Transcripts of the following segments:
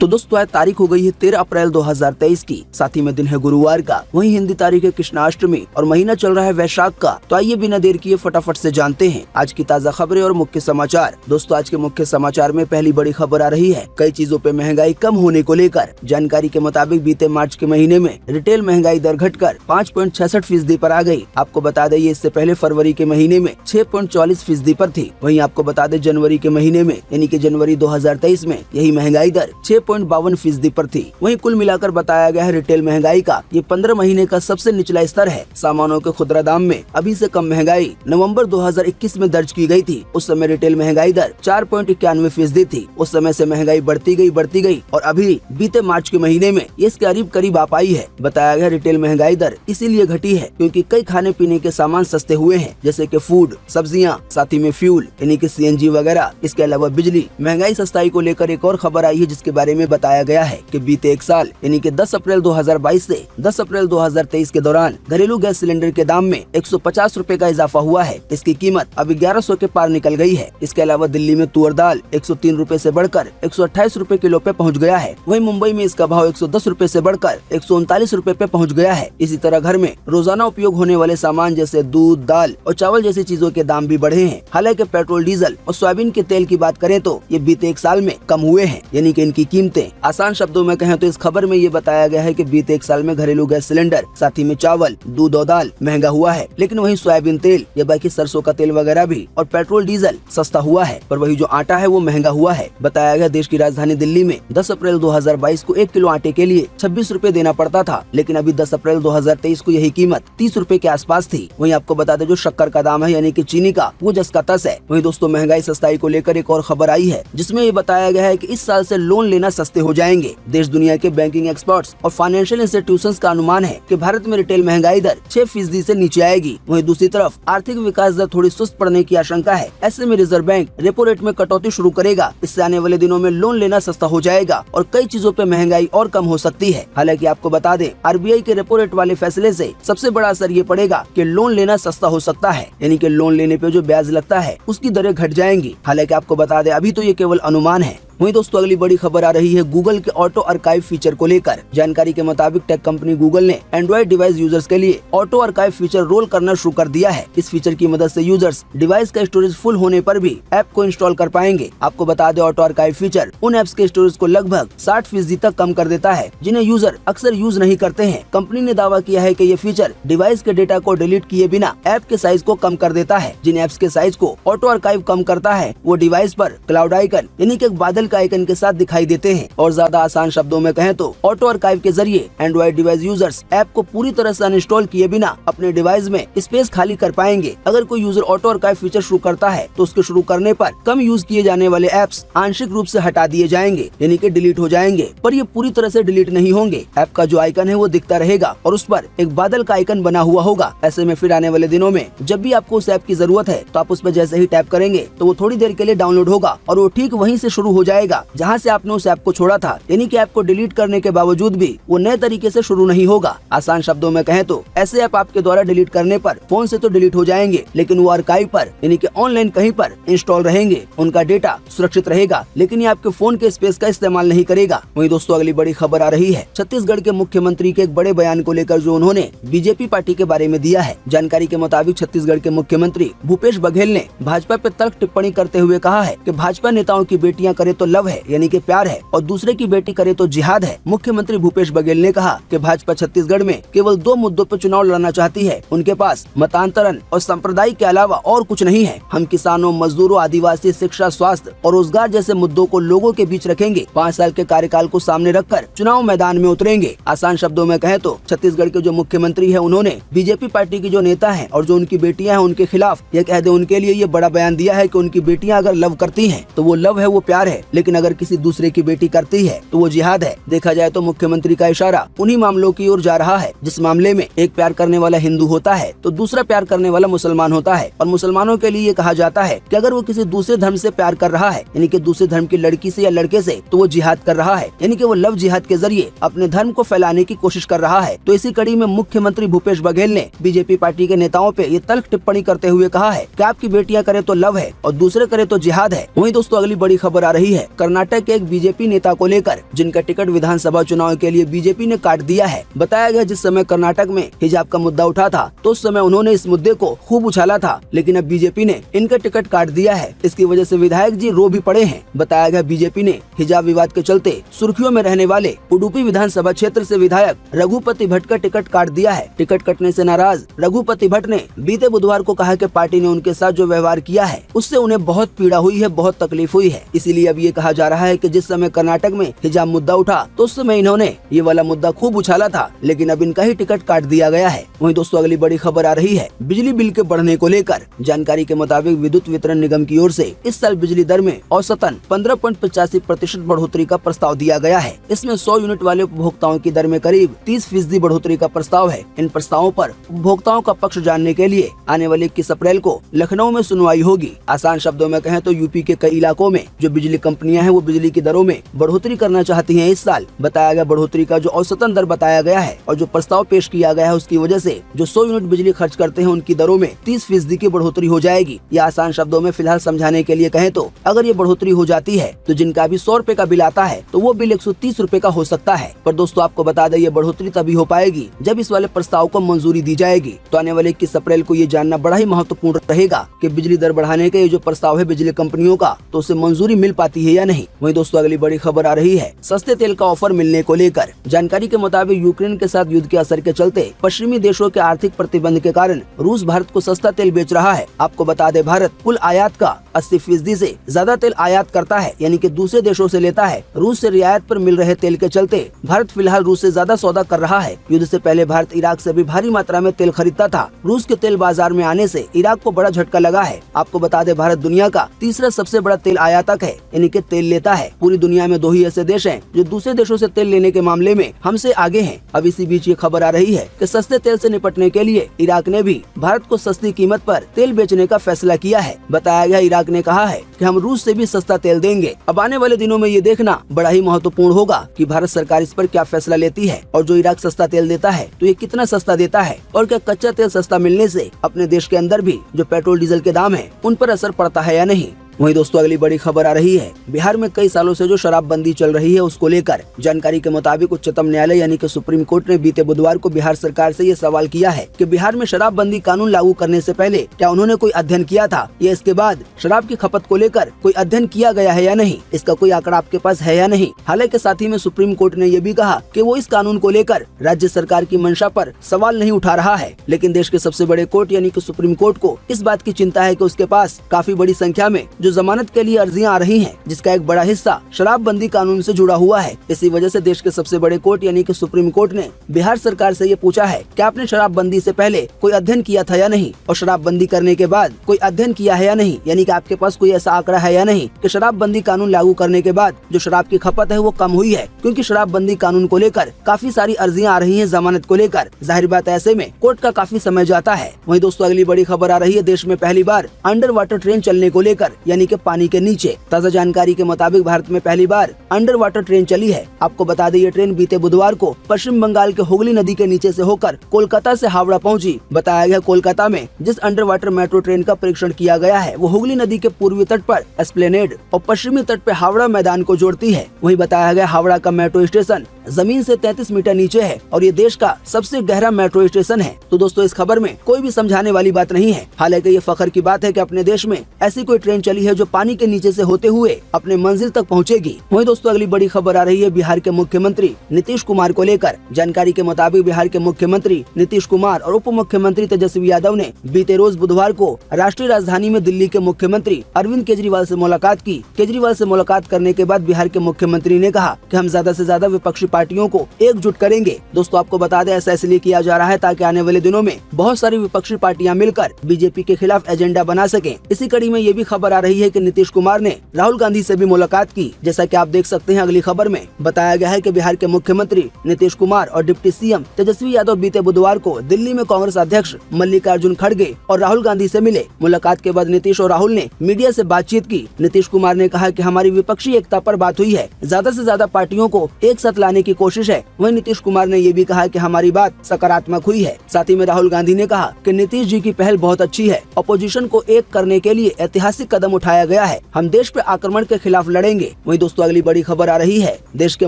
तो दोस्तों आज तारीख हो गई है 13 अप्रैल 2023 की, साथ ही में दिन है गुरुवार का। वहीं हिंदी तारीख है कृष्णाष्टमी और महीना चल रहा है वैशाख का। तो आइए बिना देर किए फटाफट से जानते हैं आज की ताज़ा खबरें और मुख्य समाचार। दोस्तों आज के मुख्य समाचार में पहली बड़ी खबर आ रही है कई चीजों पे महंगाई कम होने को लेकर। जानकारी के मुताबिक बीते मार्च के महीने में रिटेल महंगाई दर घटकर 5.66% पर आ गई। आपको बता दें इससे पहले फरवरी के महीने में 6.44% पर थी। वहीं आपको बता दें जनवरी के महीने में यानी कि जनवरी 2023 में यही महंगाई दर 6.52% पर थी। वहीं कुल मिलाकर बताया गया है रिटेल महंगाई का ये 15 महीने का सबसे निचला स्तर है। सामानों के खुदरा दाम में अभी से कम महंगाई नवंबर 2021 में दर्ज की गई थी। उस समय रिटेल महंगाई दर 4.91% थी। उस समय से महंगाई बढ़ती गई और अभी बीते मार्च के महीने में ये इसके करीब आ पाई है। बताया गया रिटेल महंगाई दर इसीलिए घटी है क्योंकि कई खाने पीने के सामान सस्ते हुए हैं, जैसे कि फूड, सब्जियां, साथ ही में फ्यूल यानी कि CNG वगैरह। इसके अलावा बिजली। महंगाई सस्ताई को लेकर एक और खबर आई है जिसके बारे में बताया गया है कि बीते एक साल यानी कि 10 अप्रैल 2022 से 10 अप्रैल 2023 के दौरान घरेलू गैस सिलेंडर के दाम में 150 रुपए का इजाफा हुआ है। इसकी कीमत अब 1100 के पार निकल गई है। इसके अलावा दिल्ली में तुअर दाल 103 रुपए से बढ़कर 128 रुपए किलो पे पहुंच गया है। वहीं मुंबई में इसका भाव 110 रुपए से बढ़कर 139 रुपए पे पहुंच गया है। इसी तरह घर में रोजाना उपयोग होने वाले सामान जैसे दूध, दाल और चावल जैसी चीजों के दाम भी बढ़े हैं। हालांकि पेट्रोल, डीजल और सोयाबीन के तेल की बात करें तो ये बीते एक साल में कम हुए हैं, यानी कि इनकी कीमतें। आसान शब्दों में कहें तो इस खबर में ये बताया गया है कि बीते एक साल में घरेलू गैस सिलेंडर, साथ ही में चावल, दूध और दाल महंगा हुआ है, लेकिन वहीं सोयाबीन तेल या बाकी सरसों का तेल वगैरह भी और पेट्रोल, डीजल सस्ता हुआ है। पर वही जो आटा है वो महंगा हुआ है। बताया गया देश की राजधानी दिल्ली में 10 अप्रैल 2022 को 1 किलो आटे के लिए 26 रुपए देना पड़ता था, लेकिन अभी 10 अप्रैल 2023 को यही कीमत 30 रुपए के आसपास थी। वहीं आपको बता दें जो शक्कर का दाम है यानी कि चीनी का, वो जस का तस है। वहीं दोस्तों महंगाई सस्ताई को लेकर एक और खबर आई है जिसमें ये बताया गया है कि इस साल से लोन लेना सस्ते हो जाएंगे। देश दुनिया के बैंकिंग एक्सपर्ट्स और फाइनेंशियल इंस्टीट्यूशंस का अनुमान है कि भारत में रिटेल महंगाई दर 6% से नीचे आएगी। वहीं दूसरी तरफ आर्थिक विकास दर थोड़ी सुस्त पड़ने की आशंका है। ऐसे में रिजर्व बैंक रेपो रेट में कटौती शुरू करेगा। इससे आने वाले दिनों में लोन लेना सस्ता हो जाएगा और कई चीजों पे महंगाई और कम हो सकती है। हालांकि आपको बता दें RBI के रेपो रेट वाले फैसले से सबसे बड़ा असर ये पड़ेगा कि लोन लेना सस्ता हो सकता है, यानी कि लोन लेने पे जो ब्याज लगता है उसकी दरें घट जाएंगी। हालांकि आपको बता दें अभी तो ये केवल अनुमान है। वहीं दोस्तों अगली बड़ी खबर आ रही है गूगल के ऑटो आर्काइव फीचर को लेकर। जानकारी के मुताबिक टेक कंपनी गूगल ने एंड्रॉइड डिवाइस यूजर्स के लिए ऑटो आर्काइव फीचर रोल करना शुरू कर दिया है। इस फीचर की मदद से यूजर्स डिवाइस का स्टोरेज फुल होने पर भी ऐप को इंस्टॉल कर पाएंगे। आपको बता दें ऑटो आर्काइव फीचर उन ऐप्स के स्टोरेज को लगभग 60% तक कम कर देता है जिन्हें यूजर अक्सर यूज नहीं करते हैं। कंपनी ने दावा किया है कि ये फीचर डिवाइस के डेटा को डिलीट किए बिना ऐप के साइज को कम कर देता है। जिन ऐप्स के साइज को ऑटो आर्काइव कम करता है वो डिवाइस पर क्लाउड आइकन यानी कि एक बादल का आइकन के साथ दिखाई देते हैं। और ज्यादा आसान शब्दों में कहें तो ऑटो आर्काइव के जरिए एंड्रॉइड डिवाइस यूजर्स ऐप को पूरी तरह से अनइंस्टॉल किए बिना अपने डिवाइस में स्पेस खाली कर पाएंगे। अगर कोई यूजर ऑटो आर्काइव फीचर शुरू करता है तो उसके शुरू करने पर कम यूज किए जाने वाले ऐप्स आंशिक रूप से हटा दिए जाएंगे, यानी कि डिलीट हो जाएंगे, पर ये पूरी तरह से डिलीट नहीं होंगे। ऐप का जो आइकन है वो दिखता रहेगा और उस पर एक बादल का आइकन बना हुआ होगा। ऐसे में फिर आने वाले दिनों में जब भी आपको उस ऐप की जरूरत है तो आप उस पर जैसे ही टैप करेंगे तो वो थोड़ी देर के लिए डाउनलोड होगा और वो ठीक वहीं से शुरू हो जाएगा जहाँ से आपने उस ऐप को छोड़ा था, यानी कि ऐप को डिलीट करने के बावजूद भी वो नए तरीके से शुरू नहीं होगा। आसान शब्दों में कहें तो ऐसे ऐप आपके द्वारा डिलीट करने पर फोन से तो डिलीट हो जाएंगे, लेकिन वो आर्काइव पर यानी कि ऑनलाइन कहीं पर इंस्टॉल रहेंगे। उनका डेटा सुरक्षित रहेगा, लेकिन ये आपके फोन के स्पेस का इस्तेमाल नहीं करेगा। वहीं दोस्तों अगली बड़ी खबर आ रही है छत्तीसगढ़ के मुख्यमंत्री के एक बड़े बयान को लेकर जो उन्होंने बीजेपी पार्टी के बारे में दिया है। जानकारी के मुताबिक छत्तीसगढ़ के मुख्यमंत्री भूपेश बघेल ने भाजपा पर तल्ख टिप्पणी करते हुए कहा है कि भाजपा नेताओं की बेटियां करे तो लव है यानी कि प्यार है और दूसरे की बेटी करे तो जिहाद है। मुख्यमंत्री भूपेश बघेल ने कहा कि भाजपा छत्तीसगढ़ में केवल 2 मुद्दों पर चुनाव लड़ना चाहती है। उनके पास मतांतरण और संप्रदाय के अलावा और कुछ नहीं है। हम किसानों, मजदूरों, आदिवासी, शिक्षा, स्वास्थ्य और रोजगार जैसे मुद्दों को लोगों के बीच रखेंगे। 5 साल के कार्यकाल को सामने रखकर चुनाव मैदान में उतरेंगे। आसान शब्दों में कहें तो छत्तीसगढ़ के जो मुख्यमंत्री है उन्होंने बीजेपी पार्टी की जो नेता है और जो उनकी बेटियां हैं उनके खिलाफ ये कह दे उनके लिए ये बड़ा बयान दिया है कि उनकी बेटियां अगर लव करती हैं तो वो लव है, वो प्यार है, लेकिन अगर किसी दूसरे की बेटी करती है तो वो जिहाद है। देखा जाए तो मुख्यमंत्री का इशारा उन्हीं मामलों की ओर जा रहा है जिस मामले में एक प्यार करने वाला हिंदू होता है तो दूसरा प्यार करने वाला मुसलमान होता है और मुसलमानों के लिए ये कहा जाता है कि अगर वो किसी दूसरे धर्म से प्यार कर रहा है यानी कि दूसरे धर्म की लड़की से या लड़के से तो वो जिहाद कर रहा है, यानी कि वो लव जिहाद के जरिए अपने धर्म को फैलाने की कोशिश कर रहा है। तो इसी कड़ी में मुख्यमंत्री भूपेश बघेल ने बीजेपी पार्टी के नेताओं पे ये तल्ख टिप्पणी करते हुए कहा है कि आपकी बेटियां करे तो लव है और दूसरे करे तो जिहाद है। वहीं दोस्तों अगली बड़ी खबर आ रही है है कर्नाटक के एक बीजेपी नेता को लेकर, जिनका टिकट विधानसभा चुनाव के लिए बीजेपी ने काट दिया है। बताया गया जिस समय कर्नाटक में हिजाब का मुद्दा उठा था तो उस समय उन्होंने इस मुद्दे को खूब उछाला था, लेकिन अब बीजेपी ने इनका टिकट काट दिया है। इसकी वजह से विधायक जी रो भी पड़े हैं। बताया गया बीजेपी ने हिजाब विवाद के चलते सुर्खियों में रहने वाले उडुपी विधानसभा क्षेत्र से विधायक रघुपति भट्ट का टिकट काट दिया है। टिकट कटने से नाराज रघुपति भट्ट ने बीते बुधवार को कहा कि पार्टी ने उनके साथ जो व्यवहार किया है उससे उन्हें बहुत पीड़ा हुई है, बहुत तकलीफ हुई है। इसीलिए अब ये कहा जा रहा है कि जिस समय कर्नाटक में हिजाब मुद्दा उठा तो उस समय इन्होंने ये वाला मुद्दा खूब उछाला था, लेकिन अब इनका ही टिकट काट दिया गया है। वहीं दोस्तों अगली बड़ी खबर आ रही है बिजली बिल के बढ़ने को लेकर। जानकारी के मुताबिक विद्युत वितरण निगम की ओर से इस साल बिजली दर में औसतन 15.85% बढ़ोतरी का प्रस्ताव दिया गया है। इसमें 100 यूनिट वाले उपभोक्ताओं की दर में करीब 30% बढ़ोतरी का प्रस्ताव है। इन प्रस्तावों पर उपभोक्ताओं का पक्ष जानने के लिए आने वाले 21 अप्रैल को लखनऊ में सुनवाई होगी। आसान शब्दों में कहें तो यूपी के कई इलाकों में जो बिजली कंपनियां हैं वो बिजली की दरों में बढ़ोतरी करना चाहती हैं। इस साल बताया गया बढ़ोतरी का जो औसतन दर बताया गया है और जो प्रस्ताव पेश किया गया है उसकी वजह से जो 100 यूनिट बिजली खर्च करते हैं उनकी दरों में 30% की बढ़ोतरी हो जाएगी। या आसान शब्दों में फिलहाल समझाने के लिए कहें तो अगर ये बढ़ोतरी हो जाती है तो जिनका अभी 100 रुपए का बिल आता है तो वो बिल 130 रुपए का हो सकता है। पर दोस्तों आपको बता दें ये बढ़ोतरी तभी हो पाएगी जब इस वाले प्रस्ताव को मंजूरी दी जाएगी। तो आने वाले 21 अप्रैल को ये जानना बड़ा ही महत्वपूर्ण रहेगा कि बिजली दर बढ़ाने का ये जो प्रस्ताव है बिजली कंपनियों का तो उसे मंजूरी मिल पाती है या नहीं। वहीं दोस्तों अगली बड़ी खबर आ रही है सस्ते तेल का ऑफर मिलने को लेकर। जानकारी के मुताबिक यूक्रेन के साथ युद्ध के असर के चलते पश्चिमी देशों के आर्थिक प्रतिबंध के कारण रूस भारत को सस्ता तेल बेच रहा है। आपको बता दें भारत कुल आयात का 80% से ज्यादा तेल आयात करता है, यानी कि दूसरे देशों से लेता है। रूस से रियायत पर मिल रहे तेल के चलते भारत फिलहाल रूस से ज्यादा सौदा कर रहा है। युद्ध से पहले भारत इराक से भी भारी मात्रा में तेल खरीदता था। रूस के तेल बाजार में आने से इराक को बड़ा झटका लगा है। आपको बता दें भारत दुनिया का तीसरा सबसे बड़ा तेल आयातक है, यानी कि तेल लेता है। पूरी दुनिया में 2 ही ऐसे देश हैं जो दूसरे देशों से तेल लेने के मामले में हमसे आगे हैं। अब इसी बीच ये खबर आ रही है कि सस्ते तेल से निपटने के लिए इराक ने भी भारत को सस्ती कीमत पर तेल बेचने का फैसला किया है। बताया गया इराक ने कहा है कि हम रूस से भी सस्ता तेल देंगे। अब आने वाले दिनों में ये देखना बड़ा ही महत्वपूर्ण होगा कि भारत सरकार इस पर क्या फैसला लेती है और जो इराक सस्ता तेल देता है तो ये कितना सस्ता देता है और क्या कच्चा तेल सस्ता मिलने से अपने देश के अंदर भी जो पेट्रोल डीजल के दाम है उन पर असर पड़ता है या नहीं। वहीं दोस्तों अगली बड़ी खबर आ रही है बिहार में कई सालों से जो शराबबंदी चल रही है उसको लेकर। जानकारी के मुताबिक उच्चतम न्यायालय यानी कि सुप्रीम कोर्ट ने बीते बुधवार को बिहार सरकार से ये सवाल किया है कि बिहार में शराबबंदी कानून लागू करने से पहले क्या उन्होंने कोई अध्ययन किया था या इसके बाद शराब की खपत को लेकर कोई अध्ययन किया गया है या नहीं, इसका कोई आंकड़ा आपके पास है या नहीं। हालांकि साथ ही में सुप्रीम कोर्ट ने ये भी कहा कि वो इस कानून को लेकर राज्य सरकार की मंशा पर सवाल नहीं उठा रहा है, लेकिन देश के सबसे बड़े कोर्ट यानी कि सुप्रीम कोर्ट को इस बात की चिंता है कि उसके पास काफी बड़ी संख्या में जो जमानत के लिए अर्जियां आ रही हैं, जिसका एक बड़ा हिस्सा शराबबंदी कानून से जुड़ा हुआ है। इसी वजह से देश के सबसे बड़े कोर्ट यानी कि सुप्रीम कोर्ट ने बिहार सरकार से ये पूछा है कि आपने शराबबंदी से पहले कोई अध्ययन किया था या नहीं और शराबबंदी करने के बाद कोई अध्ययन किया है या नहीं, यानी कि आपके पास कोई ऐसा आंकड़ा है या नहीं कि शराबबंदी कानून लागू करने के बाद जो शराब की खपत है वो कम हुई है। क्योंकि शराबबंदी कानून को लेकर काफी सारी अर्जियां आ रही है जमानत को लेकर। जाहिर बात ऐसे में कोर्ट का काफी समय जाता है। वहीं दोस्तों अगली बड़ी खबर आ रही है देश में पहली बार अंडर वाटर ट्रेन चलने को लेकर, यानी कि पानी के नीचे। ताजा जानकारी के मुताबिक भारत में पहली बार अंडर वाटर ट्रेन चली है। आपको बता दें ये ट्रेन बीते बुधवार को पश्चिम बंगाल के हुगली नदी के नीचे से होकर कोलकाता से हावड़ा पहुंची। बताया गया कोलकाता में जिस अंडर वाटर मेट्रो ट्रेन का परीक्षण किया गया है वो हुगली नदी के पूर्वी तट पर एस्प्लेनेड और पश्चिमी तट पर हावड़ा मैदान को जोड़ती है। वहीं बताया गया हावड़ा का मेट्रो स्टेशन जमीन से 33 मीटर नीचे है और ये देश का सबसे गहरा मेट्रो स्टेशन है। तो दोस्तों इस खबर में कोई भी समझाने वाली बात नहीं है। हालांकि ये फख्र की बात है कि अपने देश में ऐसी कोई ट्रेन चली है जो पानी के नीचे से होते हुए अपने मंजिल तक पहुंचेगी। वहीं दोस्तों अगली बड़ी खबर आ रही है बिहार के मुख्यमंत्री नीतीश कुमार को लेकर। जानकारी के मुताबिक बिहार के मुख्यमंत्री नीतीश कुमार और उप मुख्यमंत्री तेजस्वी यादव ने बीते रोज बुधवार को राष्ट्रीय राजधानी में दिल्ली के मुख्यमंत्री अरविंद केजरीवाल से मुलाकात की। केजरीवाल से मुलाकात करने के बाद बिहार के मुख्यमंत्री ने कहा कि हम ज्यादा से ज्यादा विपक्षी पार्टियों को एकजुट करेंगे। दोस्तों आपको बता दें ऐसा इसलिए किया जा रहा है ताकि आने वाले दिनों में बहुत सारी विपक्षी पार्टियां मिलकर बीजेपी के खिलाफ एजेंडा बना सकें। इसी कड़ी में ये भी खबर आ रही है कि नीतीश कुमार ने राहुल गांधी से भी मुलाकात की। जैसा कि आप देख सकते हैं अगली खबर में बताया गया है कि बिहार के मुख्यमंत्री नीतीश कुमार और डिप्टी सीएम तेजस्वी यादव बीते बुधवार को दिल्ली में कांग्रेस अध्यक्ष मल्लिकार्जुन खड़गे और राहुल गांधी से मिले। मुलाकात के बाद नीतीश और राहुल ने मीडिया से बातचीत की। नीतीश कुमार ने कहा कि हमारी विपक्षी एकता पर बात हुई है, ज्यादा से ज्यादा पार्टियों को एक साथ लाने करने की कोशिश है। वहीं नीतीश कुमार ने ये भी कहा कि हमारी बात सकारात्मक हुई है। साथ ही में राहुल गांधी ने कहा कि नीतीश जी की पहल बहुत अच्छी है। अपोजिशन को एक करने के लिए ऐतिहासिक कदम उठाया गया है। हम देश पे आक्रमण के खिलाफ लड़ेंगे। वहीं दोस्तों अगली बड़ी खबर आ रही है देश के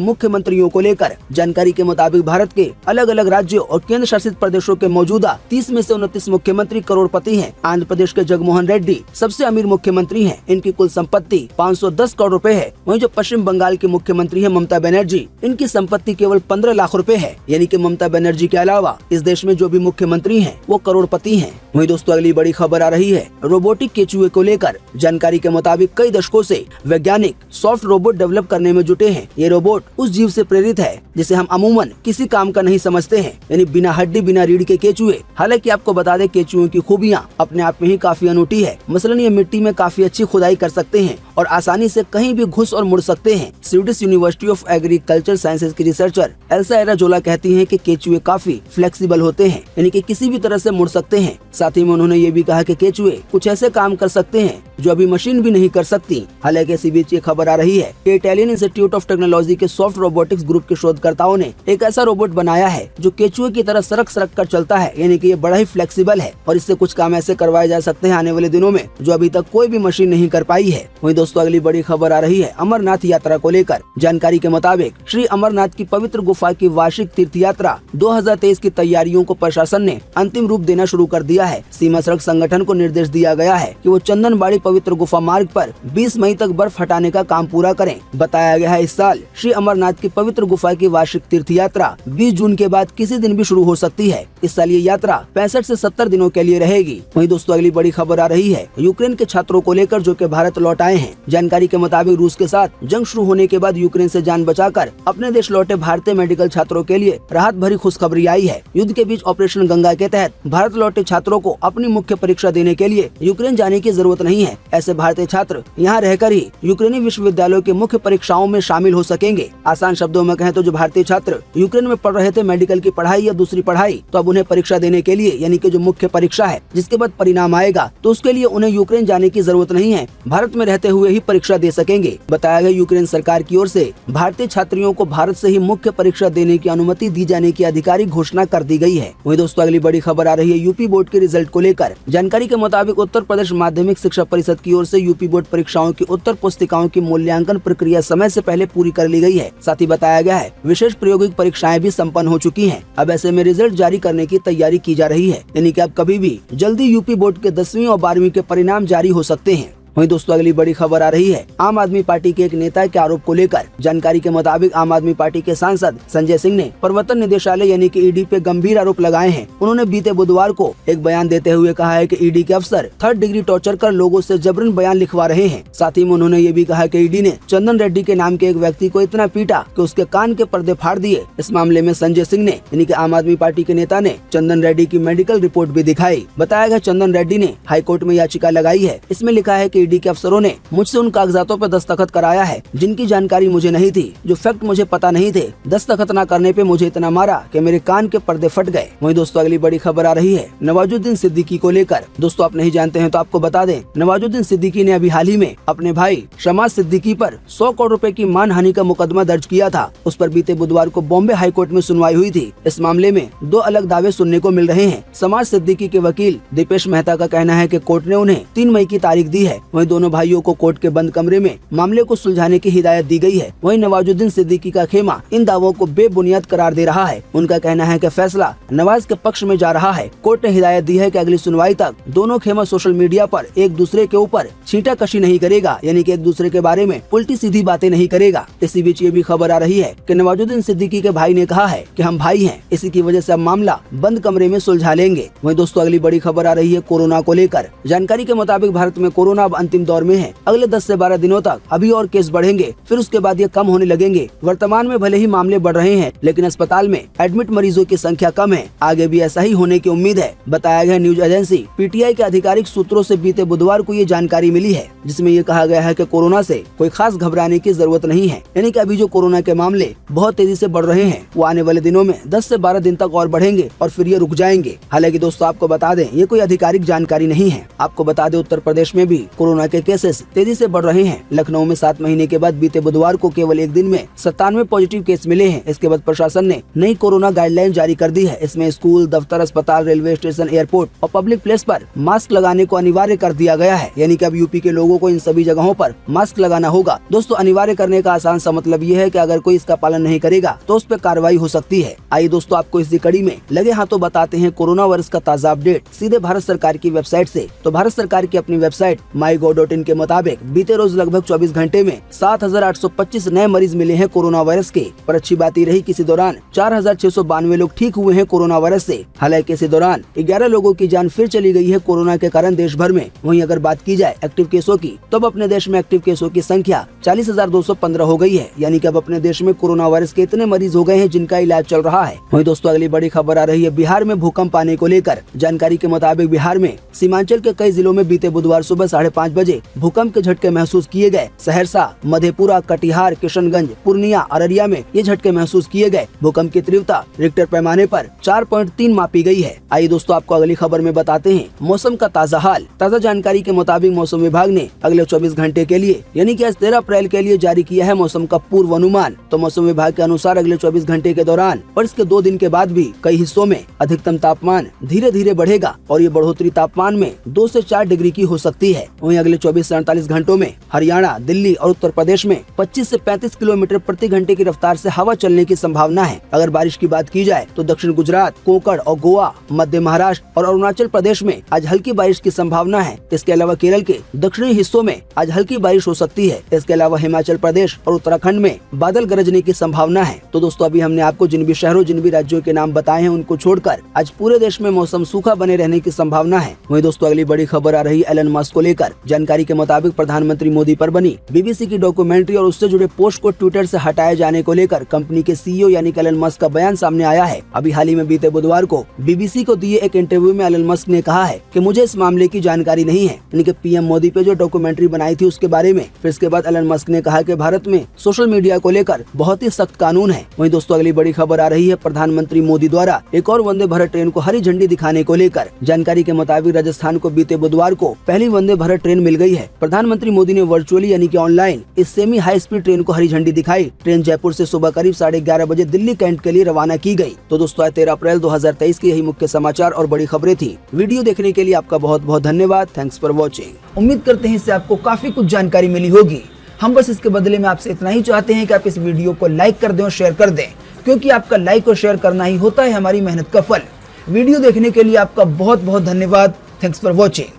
मुख्यमंत्रियों को लेकर। जानकारी के मुताबिक भारत के अलग अलग राज्यों और केंद्र शासित प्रदेशों के मौजूदा 30 में से 29 मुख्यमंत्री करोड़पति हैं। आंध्र प्रदेश के जगनमोहन रेड्डी सबसे अमीर मुख्यमंत्री हैं। इनकी कुल संपत्ति 510 करोड़ रुपए है। वहीं जो पश्चिम बंगाल की मुख्यमंत्री है ममता बनर्जी, इनकी संपत्ति केवल 15 लाख रुपए है। यानी कि ममता बनर्जी के अलावा इस देश में जो भी मुख्यमंत्री हैं वो करोड़पति हैं। वहीं दोस्तों अगली बड़ी खबर आ रही है रोबोटिक केचुए को लेकर। जानकारी के मुताबिक कई दशकों से वैज्ञानिक सॉफ्ट रोबोट डेवलप करने में जुटे हैं। ये रोबोट उस जीव से प्रेरित है जिसे हम अमूमन किसी काम का नहीं समझते हैं, यानी बिना हड्डी बिना रीढ़ के केचुए। हालांकि आपको बता दें केचुओं की खूबियां अपने आप में ही काफी अनूठी है। मसलन ये मिट्टी में काफी अच्छी खुदाई कर सकते हैं और आसानी से कहीं भी घुस और मुड़ सकते हैं। Swedish university of agriculture sciences की रिसर्चर एल्सा एराजोला कहती हैं कि केचुए काफी फ्लेक्सिबल होते हैं, यानी कि किसी भी तरह से मुड़ सकते हैं। साथ ही में उन्होंने ये भी कहा कि केचुए कुछ ऐसे काम कर सकते हैं जो अभी मशीन भी नहीं कर सकती। हालांकि इसी बीच ये खबर आ रही है कि इटालियन इंस्टीट्यूट ऑफ टेक्नोलॉजी के सॉफ्ट रोबोटिक्स ग्रुप के शोधकर्ताओं ने एक ऐसा रोबोट बनाया है जो केचुए की तरह सरक कर चलता है, यानी कि ये बड़ा ही फ्लेक्सिबल है और इससे कुछ काम ऐसे करवाए जा सकते हैं आने वाले दिनों में जो अभी तक कोई भी मशीन नहीं कर पाई है। वहीं दोस्तों अगली बड़ी खबर आ रही है अमरनाथ यात्रा को लेकर। जानकारी के मुताबिक श्री अमरनाथ की पवित्र गुफा की वार्षिक तीर्थ यात्रा 2023 की तैयारियों को प्रशासन ने अंतिम रूप देना शुरू कर दिया है। सीमा सड़क संगठन को निर्देश दिया गया है कि वो चंदनबाड़ी पवित्र गुफा मार्ग पर 20 मई तक बर्फ हटाने का काम पूरा करें। बताया गया है इस साल श्री अमरनाथ की पवित्र गुफा की वार्षिक तीर्थ यात्रा 20 जून के बाद किसी दिन भी शुरू हो सकती है। इस साल ये यात्रा 65 से 70 दिनों के लिए रहेगी। वहीं दोस्तों अगली बड़ी खबर आ रही है यूक्रेन के छात्रों को लेकर जो कि भारत लौट आए हैं। जानकारी के मुताबिक रूस के साथ जंग शुरू होने के बाद यूक्रेन से जान बचाकर अपने देश लौटे भारतीय मेडिकल छात्रों के लिए राहत भरी खुशखबरी आई है। युद्ध के बीच ऑपरेशन गंगा के तहत भारत लौटे छात्रों को अपनी मुख्य परीक्षा देने के लिए यूक्रेन जाने की जरूरत नहीं है। ऐसे भारतीय छात्र यहाँ रहकर ही यूक्रेनी विश्वविद्यालयों के मुख्य परीक्षाओं में शामिल हो सकेंगे। आसान शब्दों में कहें तो जो भारतीय छात्र यूक्रेन में पढ़ रहे थे मेडिकल की पढ़ाई या दूसरी पढ़ाई, तो अब उन्हें परीक्षा देने के लिए यानी कि जो मुख्य परीक्षा है जिसके बाद परिणाम आएगा, तो उसके लिए उन्हें यूक्रेन जाने की जरूरत नहीं है, भारत में रहते हुए ही परीक्षा दे सकेंगे। बताया गया यूक्रेन सरकार की ओर से भारतीय छात्रियों को भारत से ही मुख्य परीक्षा देने की अनुमति दी जाने की आधिकारिक घोषणा कर दी गई है। वहीं दोस्तों अगली बड़ी खबर आ रही है यूपी बोर्ड के रिजल्ट को लेकर। जानकारी के मुताबिक उत्तर प्रदेश माध्यमिक शिक्षा परिषद की ओर से यूपी बोर्ड परीक्षाओं की उत्तर पुस्तिकाओं की मूल्यांकन प्रक्रिया समय से पहले पूरी कर ली गई है। साथ ही बताया गया है विशेष प्रायोगिक परीक्षाएं भी संपन्न हो चुकी हैं। अब ऐसे में रिजल्ट जारी करने की तैयारी की जा रही है, यानी कि अब कभी भी जल्दी यूपी बोर्ड के 10वीं और 12वीं के परिणाम जारी हो सकते हैं। वहीं दोस्तों अगली बड़ी खबर आ रही है आम आदमी पार्टी के एक नेता के आरोप को लेकर। जानकारी के मुताबिक आम आदमी पार्टी के सांसद संजय सिंह ने प्रवर्तन निदेशालय यानी कि ईडी पे गंभीर आरोप लगाए हैं। उन्होंने बीते बुधवार को एक बयान देते हुए कहा है कि ईडी के अफसर 3rd डिग्री टॉर्चर कर लोगों से जबरन बयान लिखवा रहे हैं। साथ ही में उन्होंने ये भी कहा कि ईडी ने चंदन रेड्डी के नाम के एक व्यक्ति को इतना पीटा कि उसके कान के पर्दे फाड़ दिए। इस मामले में संजय सिंह ने यानी कि आम आदमी पार्टी के नेता ने चंदन रेड्डी की मेडिकल रिपोर्ट भी दिखाई। बताया गया चंदन रेड्डी ने हाईकोर्ट में याचिका लगाई है। इसमें लिखा है कि ईडी के अफसरों ने मुझसे उन कागजातों पर दस्तखत कराया है जिनकी जानकारी मुझे नहीं थी, जो फैक्ट मुझे पता नहीं थे। दस्तखत न करने पे मुझे इतना मारा कि मेरे कान के पर्दे फट गए। वहीं दोस्तों अगली बड़ी खबर आ रही है नवाजुद्दीन सिद्दीकी को लेकर। दोस्तों आप नहीं जानते हैं तो आपको बता दें, नवाजुद्दीन सिद्दीकी ने अभी हाल ही में अपने भाई शमास सिद्दीकी पर 100 करोड़ रुपए की मानहानि का मुकदमा दर्ज किया था। उस पर बीते बुधवार को बॉम्बे हाईकोर्ट में सुनवाई हुई थी। इस मामले में 2 अलग दावे सुनने को मिल रहे हैं। शमास सिद्दीकी के वकील दीपेश मेहता का कहना है कि कोर्ट ने उन्हें 3 मई की तारीख दी है। वहीं दोनों भाइयों को कोर्ट के बंद कमरे में मामले को सुलझाने की हिदायत दी गई है। वहीं नवाजुद्दीन सिद्दीकी का खेमा इन दावों को बेबुनियाद करार दे रहा है। उनका कहना है कि फैसला नवाज के पक्ष में जा रहा है। कोर्ट ने हिदायत दी है कि अगली सुनवाई तक दोनों खेमा सोशल मीडिया पर एक दूसरे के ऊपर छींटाकशी नहीं करेगा, यानी कि एक दूसरे के बारे में उल्टी सीधी बातें नहीं करेगा। इसी बीच ये भी खबर आ रही है कि नवाजुद्दीन सिद्दीकी के भाई ने कहा है कि हम भाई हैं, इसी की वजह से अब मामला बंद कमरे में सुलझा लेंगे। वहीं दोस्तों अगली बड़ी खबर आ रही है कोरोना को लेकर। जानकारी के मुताबिक भारत में कोरोना अब अंतिम दौर में है। अगले 10 से 12 दिनों तक अभी और केस बढ़ेंगे, फिर उसके बाद ये कम होने लगेंगे। वर्तमान में भले ही मामले बढ़ रहे हैं, लेकिन अस्पताल में एडमिट मरीजों की संख्या कम है। आगे भी ऐसा ही होने की उम्मीद है। बताया गया न्यूज एजेंसी पीटीआई के आधिकारिक सूत्रों से बीते बुधवार को ये जानकारी मिली है, जिसमें ये कहा गया है कि कोरोना से कोई खास घबराने की जरूरत नहीं है। यानी कि अभी जो कोरोना के मामले बहुत तेजी से बढ़ रहे हैं, वो आने वाले दिनों में 10 से 12 दिन तक और बढ़ेंगे और फिर ये रुक जाएंगे। हालांकि दोस्तों आपको बता दें, ये कोई आधिकारिक जानकारी नहीं है। आपको बता दें, उत्तर प्रदेश में भी कोरोना कोरोना के केसेस तेजी से बढ़ रहे हैं। लखनऊ में 7 महीने के बाद बीते बुधवार को केवल एक दिन में 97 पॉजिटिव केस मिले हैं। इसके बाद प्रशासन ने नई कोरोना गाइडलाइन जारी कर दी है। इसमें स्कूल, दफ्तर, अस्पताल, रेलवे स्टेशन, एयरपोर्ट और पब्लिक प्लेस पर मास्क लगाने को अनिवार्य कर दिया गया है। यानी कि अब यूपी के लोगों को इन सभी जगहों पर मास्क लगाना होगा। दोस्तों, अनिवार्य करने का आसान सा मतलब ये है कि अगर कोई इसका पालन नहीं करेगा तो उस पर कार्रवाई हो सकती है। आइए दोस्तों, आपको इसी कड़ी में लगे हाथों बताते हैं कोरोना वायरस का ताज़ा अपडेट सीधे भारत सरकार की वेबसाइट से। तो भारत सरकार की अपनी वेबसाइट mygov.in के मुताबिक बीते रोज लगभग 24 घंटे में 7,825 नए मरीज मिले हैं कोरोना वायरस के। पर अच्छी बात ये रही कि इसी दौरान 4,692 लोग ठीक हुए हैं कोरोना वायरस से। हालांकि इसी दौरान 11 लोगों की जान फिर चली गई है कोरोना के कारण देश भर में। वहीं अगर बात की जाए एक्टिव केसों की, तो अब अपने देश में एक्टिव केसों की संख्या 40,215 हो गई है। यानी कि अब अपने देश में कोरोना वायरस के इतने मरीज हो गए हैं जिनका इलाज चल रहा है। वहीं दोस्तों, अगली बड़ी खबर आ रही है बिहार में भूकंप आने को लेकर। जानकारी के मुताबिक बिहार में सीमांचल के कई जिलों में बीते बुधवार सुबह 5:30 बजे भूकंप के झटके महसूस किए गए। सहरसा, मधेपुरा, कटिहार, किशनगंज, पूर्णिया, अररिया में ये झटके महसूस किए गए। भूकंप की तीव्रता रिक्टर पैमाने पर 4.3 मापी गई है। आइए दोस्तों, आपको अगली खबर में बताते हैं मौसम का ताजा हाल। ताजा जानकारी के मुताबिक मौसम विभाग ने अगले 24 घंटे के लिए यानी कि आज 13 अप्रैल के लिए जारी किया है मौसम का पूर्व अनुमान। तो मौसम विभाग के अनुसार अगले 24 घंटे के दौरान और इसके 2 दिन के बाद भी कई हिस्सों में अधिकतम तापमान धीरे धीरे बढ़ेगा और ये बढ़ोतरी तापमान में 2 से 4 डिग्री की हो सकती है। वहीं अगले 24 से 48 घंटों में हरियाणा, दिल्ली और उत्तर प्रदेश में 25 से 35 किलोमीटर प्रति घंटे की रफ्तार से हवा चलने की संभावना है। अगर बारिश की बात की जाए तो दक्षिण गुजरात, कोंकण और गोवा, मध्य महाराष्ट्र और अरुणाचल प्रदेश में आज हल्की बारिश की संभावना है। इसके अलावा केरल के दक्षिणी हिस्सों में आज हल्की बारिश हो सकती है। इसके अलावा हिमाचल प्रदेश और उत्तराखंड में बादल गरजने की संभावना है। तो दोस्तों, अभी हमने आपको जिन भी शहरों, जिन भी राज्यों के नाम बताए हैं, उनको छोड़कर आज पूरे देश में मौसम सूखा बने रहने की संभावना है। वहीं दोस्तों, अगली बड़ी खबर आ रही है एलन मस्क को लेकर। जानकारी के मुताबिक प्रधानमंत्री मोदी पर बनी बीबीसी की डॉक्यूमेंट्री और उससे जुड़े पोस्ट को ट्विटर से हटाए जाने को लेकर कंपनी के सीईओ यानी कि एलन मस्क का बयान सामने आया है। अभी हाल ही में बीते बुधवार को बीबीसी को दिए एक इंटरव्यू में एलन मस्क ने कहा है कि मुझे इस मामले की जानकारी नहीं है, यानी कि पीएम मोदी पे जो डॉक्यूमेंट्री बनाई थी उसके बारे में। फिर इसके बाद एलन मस्क ने कहा कि भारत में सोशल मीडिया को लेकर बहुत ही सख्त कानून है। वहीं दोस्तों, अगली बड़ी खबर आ रही है प्रधानमंत्री मोदी द्वारा एक और वंदे भारत ट्रेन को हरी झंडी दिखाने को लेकर। जानकारी के मुताबिक राजस्थान को बीते बुधवार को पहली वंदे भारत ट्रेन मिल गई है। प्रधानमंत्री मोदी ने वर्चुअली यानी कि ऑनलाइन इस सेमी हाई स्पीड ट्रेन को हरी झंडी दिखाई। ट्रेन जयपुर से सुबह करीब 11:30 बजे दिल्ली कैंट के लिए रवाना की गई। तो दोस्तों, 13 अप्रैल 2023 की यही मुख्य समाचार और बड़ी खबरें थी। वीडियो देखने के लिए आपका बहुत बहुत धन्यवाद। Thanks for watching. उम्मीद करते हैं इससे आपको काफी कुछ जानकारी मिली होगी। हम बस इसके बदले में आपसे इतना ही चाहते हैं कि आप इस वीडियो को लाइक कर दें और शेयर कर दें, क्योंकि आपका लाइक और शेयर करना ही होता है हमारी मेहनत का फल। वीडियो देखने के लिए आपका बहुत बहुत धन्यवाद। Thanks for watching.